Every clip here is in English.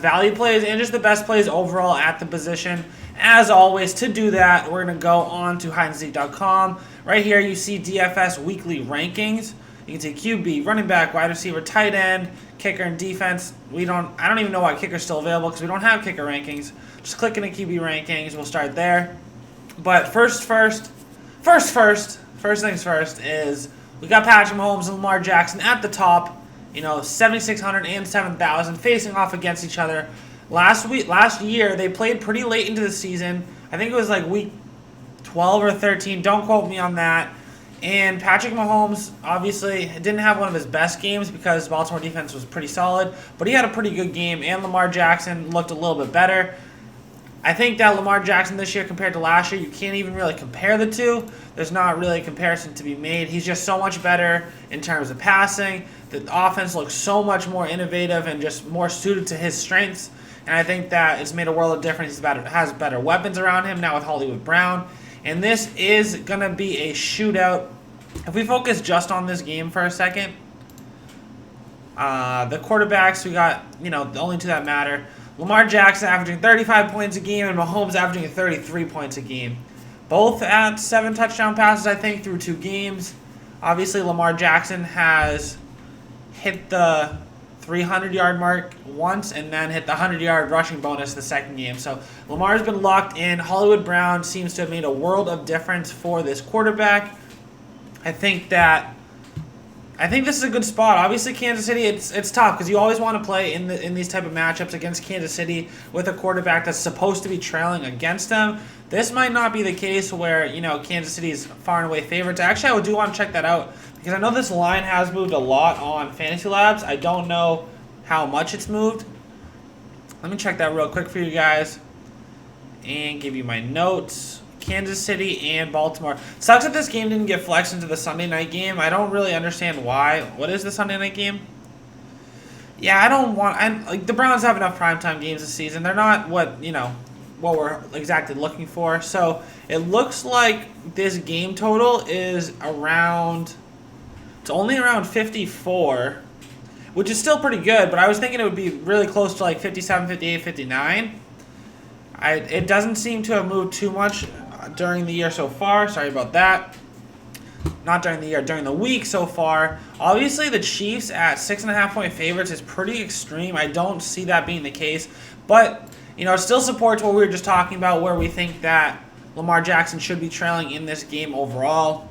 best value plays and just the best plays overall at the position. As always, to do that, we're going to go on to HydeAndZeke.com. Right here, you see DFS weekly rankings. You can see QB, running back, wide receiver, tight end, kicker, and defense. I don't even know why kicker's still available because we don't have kicker rankings. Just click into QB rankings. We'll start there. But first things first is we got Patrick Mahomes and Lamar Jackson at the top. 7,600 and 7,000 facing off against each other. Last year, they played pretty late into the season. I think it was like week 12 or 13. Don't quote me on that. And Patrick Mahomes obviously didn't have one of his best games because Baltimore defense was pretty solid, but he had a pretty good game, and Lamar Jackson looked a little bit better. I think that Lamar Jackson this year compared to last year, you can't even really compare the two. There's not really a comparison to be made. He's just so much better in terms of passing. The offense looks so much more innovative and just more suited to his strengths. And I think that it's made a world of difference. He has better weapons around him now with Hollywood Brown. And this is going to be a shootout. If we focus just on this game for a second, the quarterbacks, we got, the only two that matter. Lamar Jackson averaging 35 points a game and Mahomes averaging 33 points a game. Both at 7 touchdown passes, I think, through 2 games. Obviously, Lamar Jackson has hit the 300-yard mark once and then hit the 100-yard rushing bonus the second game. So Lamar's been locked in. Hollywood Brown seems to have made a world of difference for this quarterback. I think this is a good spot. Obviously, Kansas City, it's tough because you always want to play in these type of matchups against Kansas City with a quarterback that's supposed to be trailing against them. This might not be the case where, Kansas City is far and away favorites. Actually, I do want to check that out because I know this line has moved a lot on Fantasy Labs. I don't know how much it's moved. Let me check that real quick for you guys and give you my notes. Kansas City and Baltimore. Sucks that this game didn't get flexed into the Sunday night game. I don't really understand why. What is the Sunday night game? Yeah, the Browns have enough primetime games this season. They're not what we're exactly looking for. So it looks like this game total is it's only around 54, which is still pretty good, but I was thinking it would be really close to like 57, 58, 59. It doesn't seem to have moved too much during the year so far. Sorry about that. Not during the year, during the week so far. Obviously, the Chiefs at 6.5-point favorites is pretty extreme. I don't see that being the case. But, it still supports what we were just talking about, where we think that Lamar Jackson should be trailing in this game overall.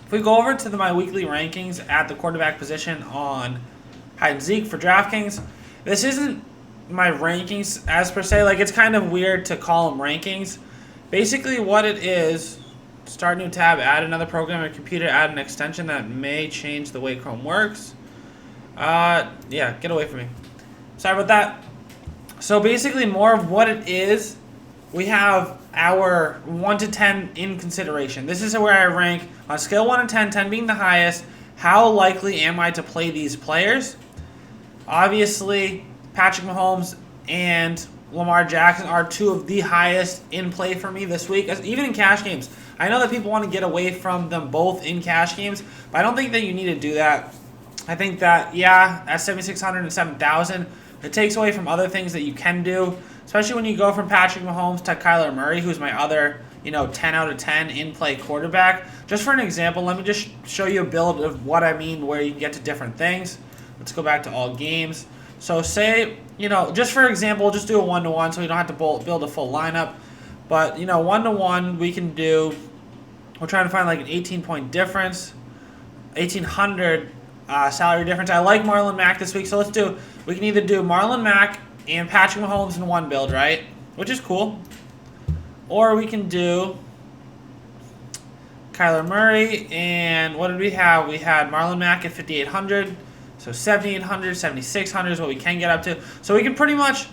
If we go over to my weekly rankings at the quarterback position on HydeAndZeke for Draftkings, this isn't my rankings as per se. Like, it's kind of weird to call them rankings. Basically, what it is, start new tab, add another program or computer, add an extension that may change the way Chrome works. Yeah, get away from me. Sorry about that. So basically, more of what it is, we have our 1 to 10 in consideration. This is where I rank on a scale 1 to 10, 10 being the highest. How likely am I to play these players? Obviously, Patrick Mahomes and Lamar Jackson are 2 of the highest in play for me this week, even in cash games. I know that people want to get away from them both in cash games, but I don't think that you need to do that. I think that, at 7,600 and 7,000, it takes away from other things that you can do, especially when you go from Patrick Mahomes to Kyler Murray, who's my other, 10 out of 10 in-play quarterback. Just for an example, let me just show you a build of what I mean where you can get to different things. Let's go back to all games. So say, just for example, just do a 1-to-1 so we don't have to build a full lineup. But, 1-to-1 we can do, we're trying to find like an 18-point difference, 1,800 salary difference. I like Marlon Mack this week, so we can either do Marlon Mack and Patrick Mahomes in one build, right? Which is cool. Or we can do Kyler Murray, and what did we have? We had Marlon Mack at 5,800. So 7,800, 7,600 is what we can get up to. So we can pretty much,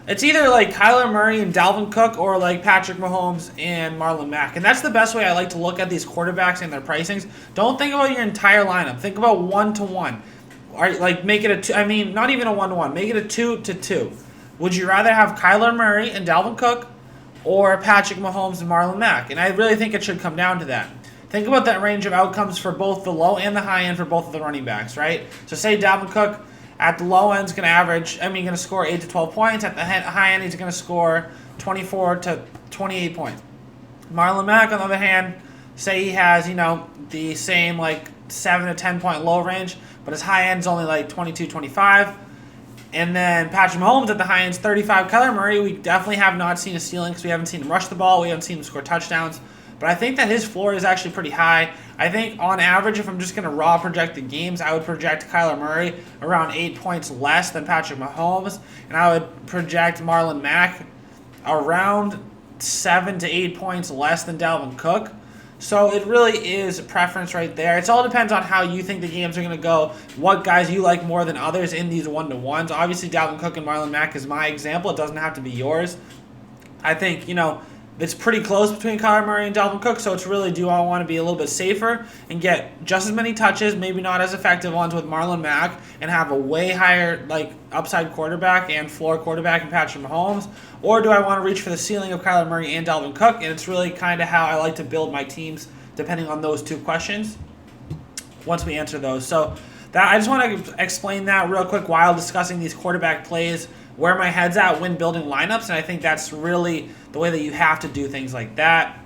it's either like Kyler Murray and Dalvin Cook or like Patrick Mahomes and Marlon Mack. And that's the best way I like to look at these quarterbacks and their pricings. Don't think about your entire lineup. Think about 1-to-1. Like make it not even a 1-to-1. Make it a 2-to-2. Would you rather have Kyler Murray and Dalvin Cook or Patrick Mahomes and Marlon Mack? And I really think it should come down to that. Think about that range of outcomes for both the low and the high end for both of the running backs, right? So say Dalvin Cook At the low end, he's going to score 8 to 12 points. At the high end, he's going to score 24 to 28 points. Marlon Mack, on the other hand, say he has, the same, 7 to 10 point low range, but his high end's only, 22, 25. And then Patrick Mahomes at the high end is 35. Kyler Murray, we definitely have not seen a ceiling because we haven't seen him rush the ball. We haven't seen him score touchdowns. But I think that his floor is actually pretty high. I think on average, if I'm just going to raw project the games, I would project Kyler Murray around 8 points less than Patrick Mahomes. And I would project Marlon Mack around 7 to 8 points less than Dalvin Cook. So it really is a preference right there. It all depends on how you think the games are going to go, what guys you like more than others in these one-to-ones. Obviously, Dalvin Cook and Marlon Mack is my example. It doesn't have to be yours. I think, it's pretty close between Kyler Murray and Dalvin Cook, so it's really, do I want to be a little bit safer and get just as many touches, maybe not as effective ones with Marlon Mack, and have a way higher upside quarterback and floor quarterback in Patrick Mahomes? Or do I want to reach for the ceiling of Kyler Murray and Dalvin Cook? And it's really kind of how I like to build my teams, depending on those two questions, once we answer those. So I just want to explain that real quick while discussing these quarterback plays, where my head's at when building lineups, and I think that's really the way that you have to do things like that.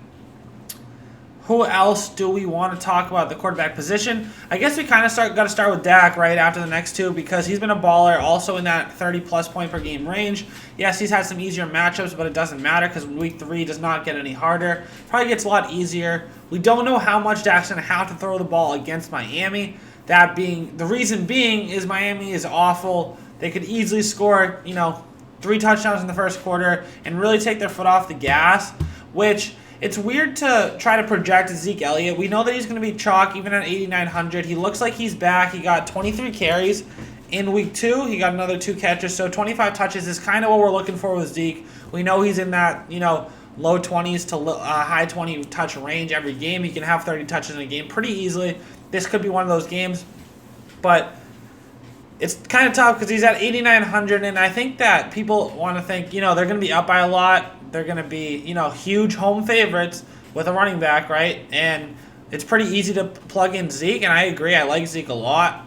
Who else do we want to talk about the quarterback position? I guess we kind of got to start with Dak right after the next two because he's been a baller, also in that 30-plus point per game range. Yes, he's had some easier matchups, but it doesn't matter because week 3 does not get any harder. Probably gets a lot easier. We don't know how much Dak's going to have to throw the ball against Miami. The reason being is Miami is awful. They could easily score, 3 touchdowns in the first quarter and really take their foot off the gas, which it's weird to try to project Zeke Elliott. We know that he's going to be chalk even at 8,900. He looks like he's back. He got 23 carries in week 2. He got another 2 catches, so 25 touches is kind of what we're looking for with Zeke. We know he's in that, low 20s to high 20 touch range every game. He can have 30 touches in a game pretty easily. This could be one of those games, but it's kind of tough because he's at 8,900, and I think that people want to think, they're going to be up by a lot. They're going to be, huge home favorites with a running back, right? And it's pretty easy to plug in Zeke, and I agree. I like Zeke a lot.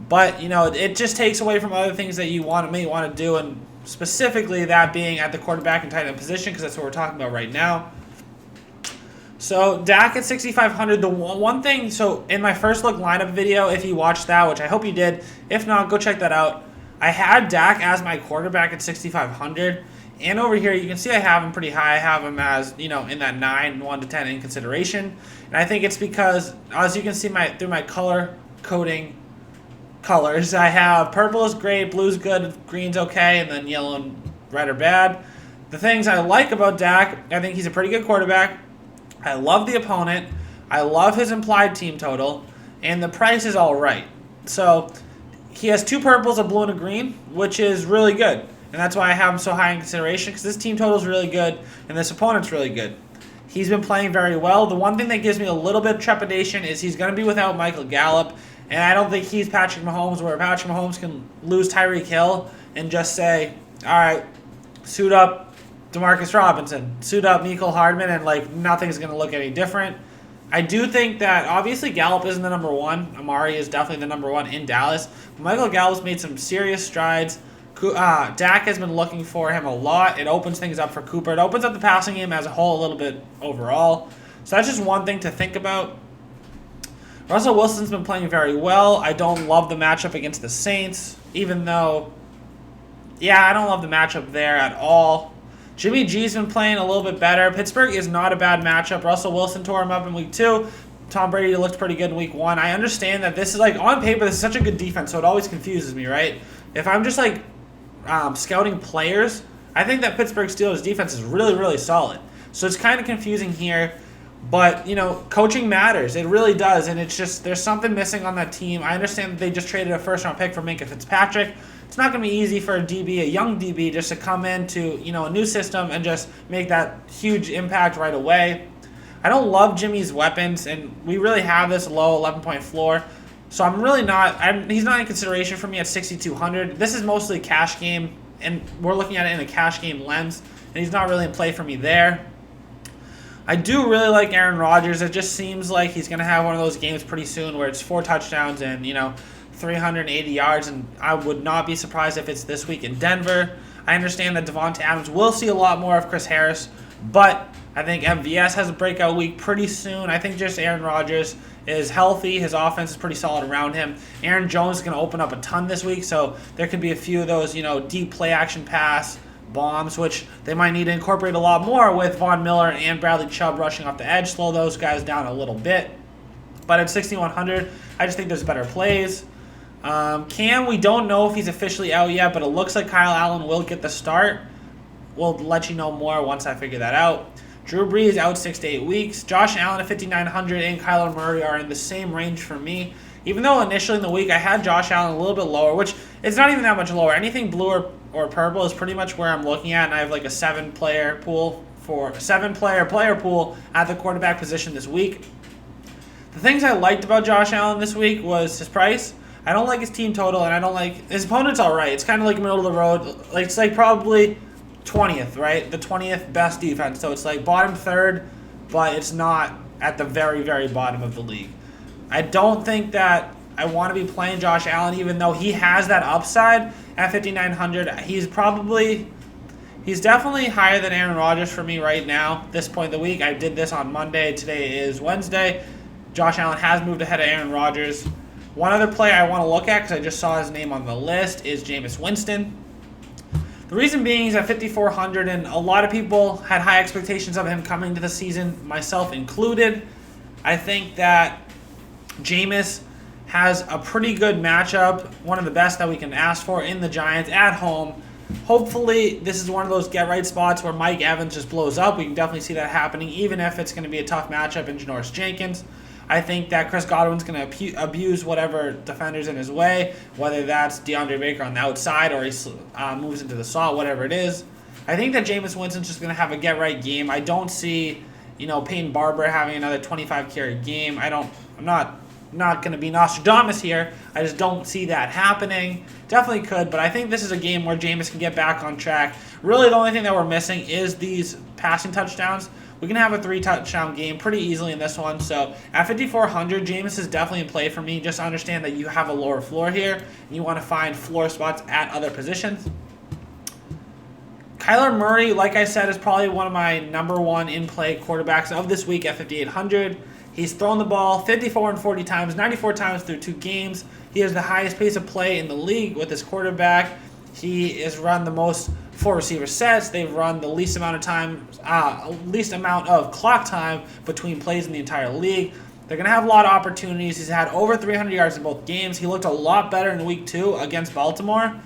But, it just takes away from other things that you may want to do, and specifically that being at the quarterback and tight end position because that's what we're talking about right now. So Dak at 6,500, the one thing, so in my first look lineup video, if you watched that, which I hope you did, if not, go check that out. I had Dak as my quarterback at 6,500, and over here you can see I have him pretty high. I have him as, in that 9, 1 to 10 in consideration, and I think it's because, as you can see through my color coding colors, I have purple is great, blue's good, green's okay, and then yellow and red are bad. The things I like about Dak, I think he's a pretty good quarterback. I love the opponent. I love his implied team total. And the price is all right. So he has 2 purples, a blue, and a green, which is really good. And that's why I have him so high in consideration, because this team total is really good, and this opponent's really good. He's been playing very well. The one thing that gives me a little bit of trepidation is he's going to be without Michael Gallup. And I don't think he's Patrick Mahomes, where Patrick Mahomes can lose Tyreek Hill and just say, all right, suit up Demarcus Robinson, suit up Mecole Hardman, and nothing's going to look any different. I do think that obviously Gallup isn't the number 1. Amari is definitely the number 1 in Dallas. Michael Gallup's made some serious strides. Dak has been looking for him a lot. It opens things up for Cooper. It opens up the passing game as a whole a little bit overall. So that's just one thing to think about. Russell Wilson's been playing very well. I don't love the matchup against the Saints, even though, I don't love the matchup there at all. Jimmy G's been playing a little bit better. Pittsburgh is not a bad matchup. Russell Wilson tore him up in week 2. Tom Brady looked pretty good in week 1. I understand that this is on paper, this is such a good defense, so it always confuses me, right? If I'm just scouting players, I think that Pittsburgh Steelers defense is really, really solid. So it's kind of confusing here. But, coaching matters. It really does. And it's just, there's something missing on that team. I understand that they just traded a first-round pick for Minkah Fitzpatrick. It's not going to be easy for a young DB, just to come into, a new system and just make that huge impact right away. I don't love Jimmy's weapons, and we really have this low 11-point floor. So I'm really not, he's not in consideration for me at 6,200. This is mostly cash game, and we're looking at it in a cash game lens, and he's not really in play for me there. I do really like Aaron Rodgers. It just seems like he's going to have one of those games pretty soon where it's 4 touchdowns and, 380 yards, and I would not be surprised if it's this week in Denver. I understand that Devontae Adams will see a lot more of Chris Harris, but I think MVS has a breakout week pretty soon. I think just Aaron Rodgers is healthy. His offense is pretty solid around him. Aaron Jones is going to open up a ton this week, so there could be a few of those, deep play action pass bombs, which they might need to incorporate a lot more with Von Miller and Bradley Chubb rushing off the edge, slow those guys down a little bit. But at 6,100, I just think there's better plays. Cam, we don't know if he's officially out yet, but it looks like Kyle Allen will get the start. We'll let you know more once I figure that out. Drew Brees out 6 to 8 weeks. Josh Allen at 5,900 and Kyler Murray are in the same range for me. Even though initially in the week I had Josh Allen a little bit lower, which it's not even that much lower. Anything blue or purple is pretty much where I'm looking at, and I have like a player pool at the quarterback position this week. The things I liked about Josh Allen this week was his price. I don't like his team total, and I don't like his opponent's all right. It's kind of like middle of the road. It's like probably 20th, right? The 20th best defense. So it's like bottom third, but it's not at the very, very bottom of the league. I don't think that I want to be playing Josh Allen, even though he has that upside at 5,900. He's definitely higher than Aaron Rodgers for me right now, this point of the week. I did this on Monday. Today is Wednesday. Josh Allen has moved ahead of Aaron Rodgers. One other player I want to look at, because I just saw his name on the list, is Jameis Winston. The reason being he's at 5,400, and a lot of people had high expectations of him coming to the season, myself included. I think that Jameis has a pretty good matchup, one of the best that we can ask for in the Giants at home. Hopefully, this is one of those get-right spots where Mike Evans just blows up. We can definitely see that happening, even if it's going to be a tough matchup in Janoris Jenkins. I think that Chris Godwin's going to abuse whatever defender's in his way, whether that's DeAndre Baker on the outside or he moves into the slot, whatever it is. I think that Jameis Winston's just going to have a get-right game. I don't see, Peyton Barber having another 25-carry game. I'm not going to be Nostradamus here. I just don't see that happening. Definitely could, but I think this is a game where Jameis can get back on track. Really, the only thing that we're missing is these passing touchdowns. We can have a 3-touchdown game pretty easily in this one. So at 5,400, Jameis is definitely in play for me. Just understand that you have a lower floor here, and you want to find floor spots at other positions. Kyler Murray, like I said, is probably one of my number one in-play quarterbacks of this week at 5,800. He's thrown the ball 54 and 40 times, 94 times through 2 games. He has the highest pace of play in the league with his quarterback. He has run the most 4 receiver sets. They've run the least amount of clock time between plays in the entire league. They're going to have a lot of opportunities. He's had over 300 yards in both games. He looked a lot better in week 2 against Baltimore.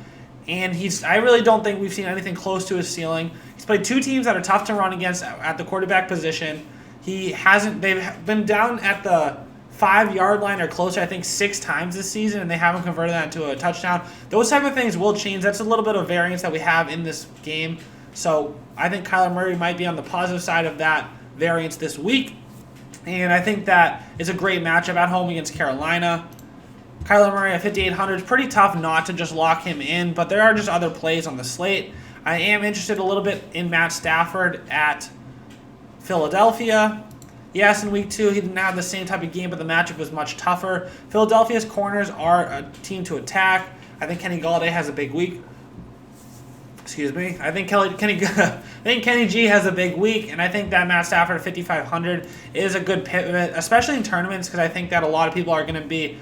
And I really don't think we've seen anything close to his ceiling. He's played 2 teams that are tough to run against at the quarterback position. They've been down at the 5-yard line or closer, I think, 6 times this season, and they haven't converted that into a touchdown. Those type of things will change. That's a little bit of variance that we have in this game. So I think Kyler Murray might be on the positive side of that variance this week. And I think that it's a great matchup at home against Carolina. Kyler Murray at 5,800 is pretty tough not to just lock him in, but there are just other plays on the slate. I am interested a little bit in Matt Stafford at Philadelphia. Yes, in week 2, he didn't have the same type of game, but the matchup was much tougher. Philadelphia's corners are a team to attack. I think Kenny Galladay has a big week. Excuse me. I think Kenny G has a big week, and I think that Matt Stafford at 5,500 is a good pivot, especially in tournaments, because I think that a lot of people are going to be,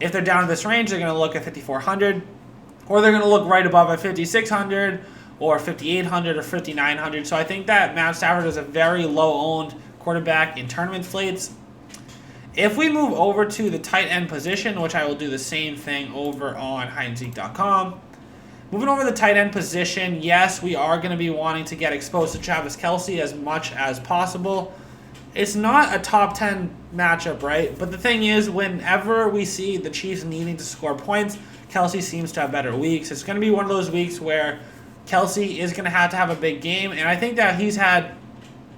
if they're down to this range, they're going to look at 5,400, or they're going to look right above at 5,600, or 5,800, or 5,900. So I think that Matt Stafford is a very low-owned quarterback in tournament slates. If we move over to the tight end position, which I will do the same thing over on HydeAndZeke.com. Moving over to the tight end position, yes, we are going to be wanting to get exposed to Travis Kelce as much as possible. It's not a top 10 matchup, right? But the thing is, whenever we see the Chiefs needing to score points, Kelce seems to have better weeks. It's going to be one of those weeks where Kelce is going to have a big game, and I think that he's had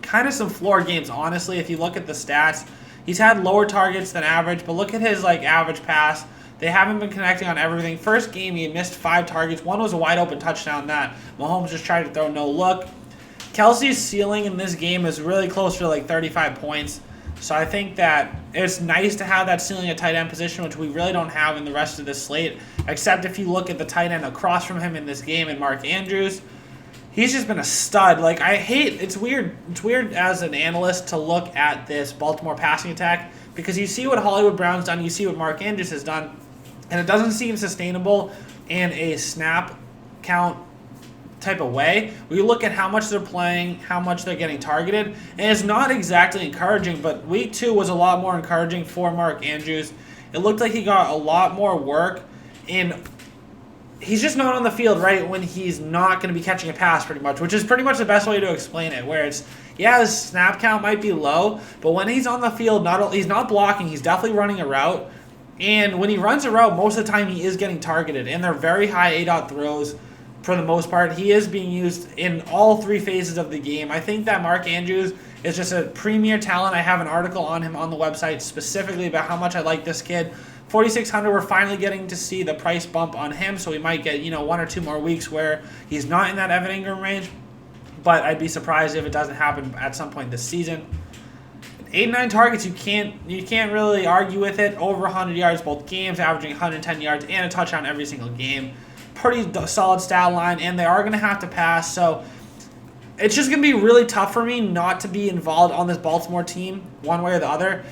kind of some floor games, honestly. If you look at the stats, he's had lower targets than average, but look at his average pass. They haven't been connecting on everything. First game, he missed 5 targets. One was a wide open touchdown that Mahomes just tried to throw no look. Kelce's ceiling in this game is really close to 35 points. So I think that it's nice to have that ceiling at tight end position, which we really don't have in the rest of this slate, except if you look at the tight end across from him in this game in Mark Andrews. He's just been a stud. Like, it's weird as an analyst to look at this Baltimore passing attack because you see what Hollywood Brown's done, you see what Mark Andrews has done, and it doesn't seem sustainable in a snap count type of way. We look at how much they're playing, how much they're getting targeted, and it's not exactly encouraging, but week 2 was a lot more encouraging for Mark Andrews. It looked like he got a lot more work, and he's just not on the field right when he's not going to be catching a pass pretty much, which is pretty much the best way to explain it, where it's, yeah, his snap count might be low, but when he's on the field, he's not blocking, he's definitely running a route, and when he runs a route, most of the time he is getting targeted, and they're very high A-dot throws. For the most part, he is being used in all 3 phases of the game. I think that Mark Andrews is just a premier talent. I have an article on him on the website specifically about how much I like this kid. 4,600, we're finally getting to see the price bump on him, so we might get 1 or 2 more weeks where he's not in that Evan Ingram range, but I'd be surprised if it doesn't happen at some point this season. 8 and 9 targets, you can't really argue with it. Over 100 yards both games, averaging 110 yards and a touchdown every single game. Pretty solid stat line, and they are going to have to pass, so it's just going to be really tough for me not to be involved on this Baltimore team one way or the other.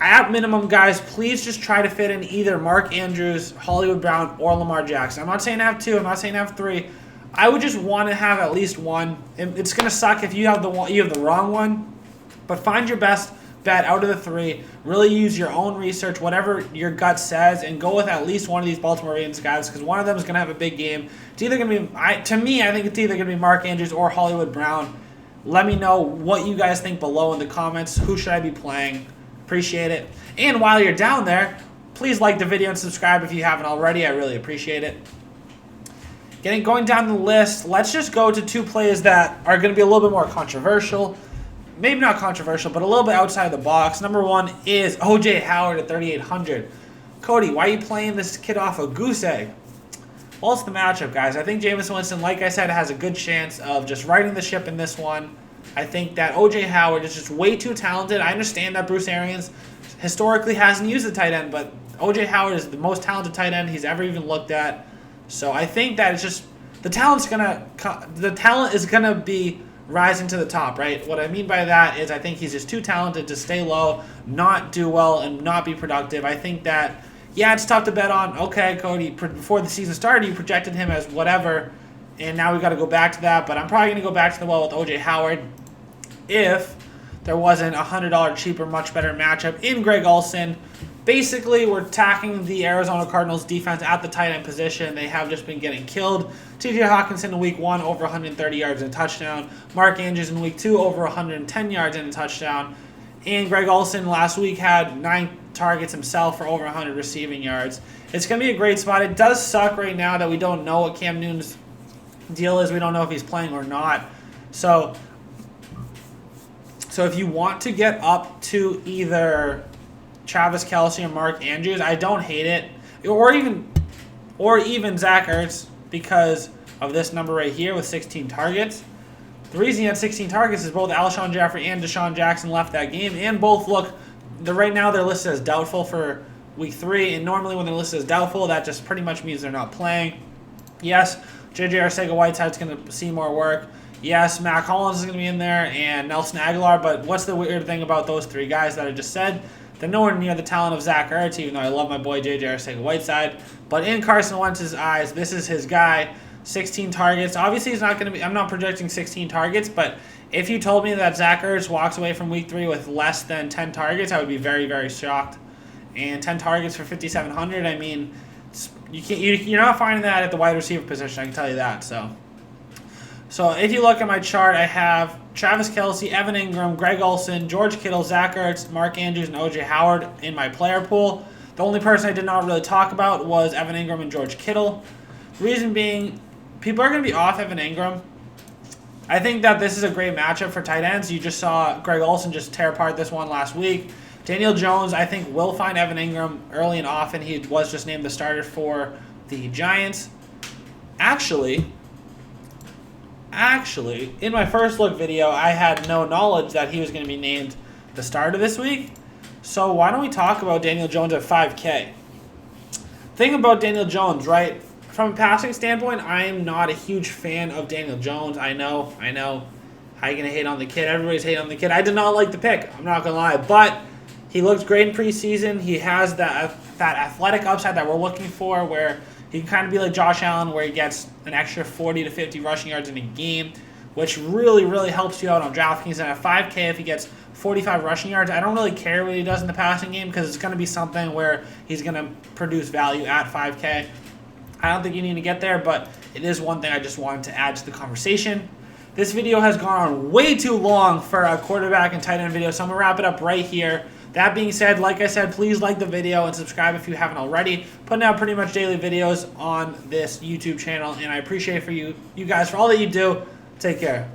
At minimum, guys, please just try to fit in either Mark Andrews, Hollywood Brown, or Lamar Jackson. I'm not saying have 2, I'm not saying have 3. I would just want to have at least one. It's going to suck if you have the wrong one, but find your best bet out of the 3. Really use your own research, whatever your gut says, and go with at least one of these Baltimore Ravens guys because one of them is going to have a big game. It's either going to be, to me, I think it's either going to be Mark Andrews or Hollywood Brown. Let me know what you guys think below in the comments. Who should I be playing? Appreciate it. And while you're down there, please like the video and subscribe if you haven't already. I really appreciate it. Going down the list, let's just go to 2 plays that are going to be a little bit more controversial. Maybe not controversial, but a little bit outside the box. Number 1 is O.J. Howard at 3,800. Cody, why are you playing this kid off a goose egg? Well, it's the matchup, guys. I think Jameis Winston, like I said, has a good chance of just riding the ship in this one. I think that O.J. Howard is just way too talented. I understand that Bruce Arians historically hasn't used the tight end, but O.J. Howard is the most talented tight end he's ever even looked at. So I think that it's just the talent is gonna be rising to the top, right? What I mean by that is I think he's just too talented to stay low, not do well, and not be productive. I think that, yeah, it's tough to bet on. Okay, Cody, before the season started, you projected him as whatever, and now we got to go back to that. But I'm probably going to go back to the well with O.J. Howard if there wasn't a $100 cheaper, much better matchup in Greg Olsen. Basically, we're attacking the Arizona Cardinals defense at the tight end position. They have just been getting killed. T.J. Hawkinson in week 1, over 130 yards and a touchdown. Mark Andrews in week 2, over 110 yards and a touchdown. And Greg Olsen last week had 9 targets himself for over 100 receiving yards. It's going to be a great spot. It does suck right now that we don't know what Cam Newton's deal is. We don't know if he's playing or not. So if you want to get up to either Travis Kelce or Mark Andrews, I don't hate it. Or even Zach Ertz because of this number right here with 16 targets. The reason he had 16 targets is both Alshon Jeffrey and Deshaun Jackson left that game, and both right now they're listed as doubtful for week 3, and normally when they're listed as doubtful, that just pretty much means they're not playing. Yes, J.J. Arcega-Whiteside's going to see more work. Yes, Mac Hollins is going to be in there, and Nelson Aguilar, but what's the weird thing about those 3 guys that I just said? They're nowhere near the talent of Zach Ertz, even though I love my boy J.J. Arcega-Whiteside. But in Carson Wentz's eyes, this is his guy. 16 targets. Obviously, he's not going to be. I'm not projecting 16 targets, but if you told me that Zach Ertz walks away from week 3 with less than 10 targets, I would be very, very shocked. And 10 targets for 5,700. I mean, you're not finding that at the wide receiver position. I can tell you that. So if you look at my chart, I have Travis Kelce, Evan Ingram, Greg Olsen, George Kittle, Zach Ertz, Mark Andrews, and O.J. Howard in my player pool. The only person I did not really talk about was Evan Ingram and George Kittle. The reason being, people are going to be off Evan Ingram. I think that this is a great matchup for tight ends. You just saw Greg Olsen just tear apart this one last week. Daniel Jones, I think, will find Evan Ingram early and often. He was just named the starter for the Giants. Actually, in my first look video, I had no knowledge that he was going to be named the start of this week. So why don't we talk about Daniel Jones at 5K? Thing about Daniel Jones, right? From a passing standpoint, I am not a huge fan of Daniel Jones. I know. How you going to hate on the kid? Everybody's hating on the kid. I did not like the pick. I'm not going to lie. But he looks great in preseason. He has that athletic upside that we're looking for, where he can kind of be like Josh Allen, where he gets an extra 40 to 50 rushing yards in a game, which really, really helps you out on DraftKings. And at 5K, if he gets 45 rushing yards, I don't really care what he does in the passing game because it's going to be something where he's going to produce value at 5K. I don't think you need to get there, but it is one thing I just wanted to add to the conversation. This video has gone on way too long for a quarterback and tight end video, so I'm going to wrap it up right here. That being said, like I said, please like the video and subscribe if you haven't already. Putting out pretty much daily videos on this YouTube channel, and I appreciate you guys for all that you do. Take care.